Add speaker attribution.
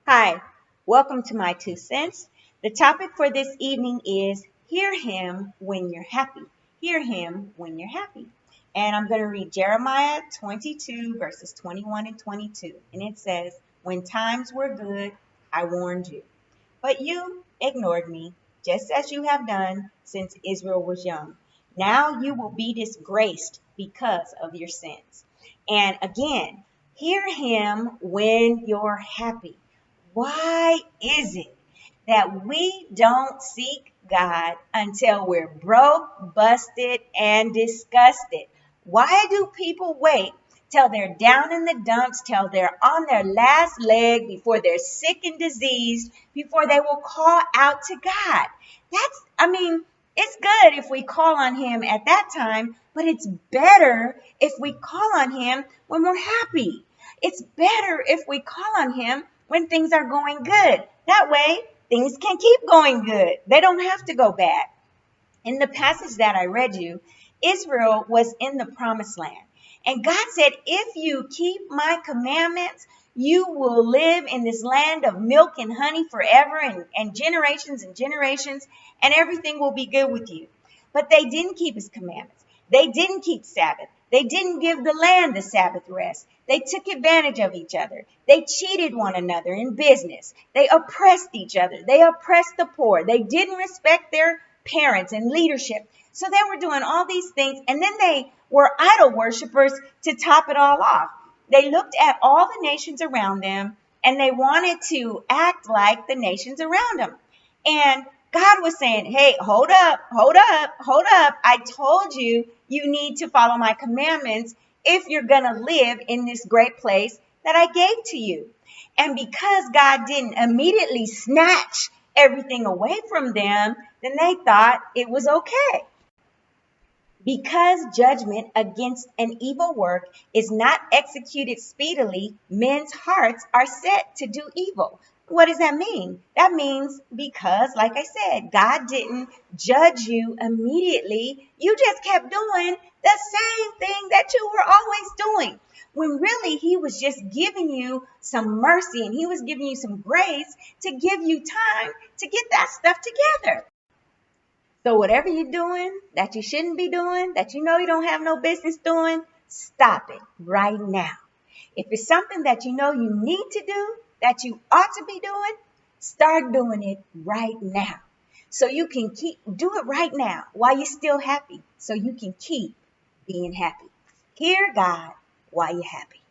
Speaker 1: Hi, welcome to my 2 cents. The topic for this evening is Hear Him When You're Happy. Hear Him When You're Happy. And I'm going to read Jeremiah 22, verses 21 and 22. And it says, When times were good, I warned you. But you ignored me, just as you have done since Israel was young. Now you will be disgraced because of your sins. And again, hear him when you're happy. Why is it that we don't seek God until we're broke, busted, and disgusted? Why do people wait till they're down in the dumps, till they're on their last leg, before they're sick and diseased, before they will call out to God? It's good if we call on him at that time, but it's better if we call on him when we're happy. It's better if we call on him when things are going good. That way, things can keep going good. They don't have to go bad. In the passage that I read you, Israel was in the promised land. And God said, if you keep my commandments, you will live in this land of milk and honey forever and generations, and everything will be good with you. But they didn't keep his commandments. They didn't keep Sabbath. They didn't give the land the Sabbath rest. They took advantage of each other. They cheated one another in business. They oppressed each other. They oppressed the poor. They didn't respect their parents and leadership. So they were doing all these things, and then they were idol worshipers to top it all off. They looked at all the nations around them, and they wanted to act like the nations around them. And God was saying, hey, hold up. I told you you need to follow my commandments if you're going to live in this great place that I gave to you. And because God didn't immediately snatch everything away from them, then they thought it was okay. Because judgment against an evil work is not executed speedily, men's hearts are set to do evil. What does that mean? That means because, like I said, God didn't judge you immediately. You just kept doing the same thing that you were always doing. When really he was just giving you some mercy and he was giving you some grace to give you time to get that stuff together. So whatever you're doing that you shouldn't be doing, that you know you don't have no business doing, stop it right now. If it's something that you know you need to do, that you ought to be doing, start doing it right now. So you can do it right now while you're still happy. So you can keep being happy. Hear God while you're happy.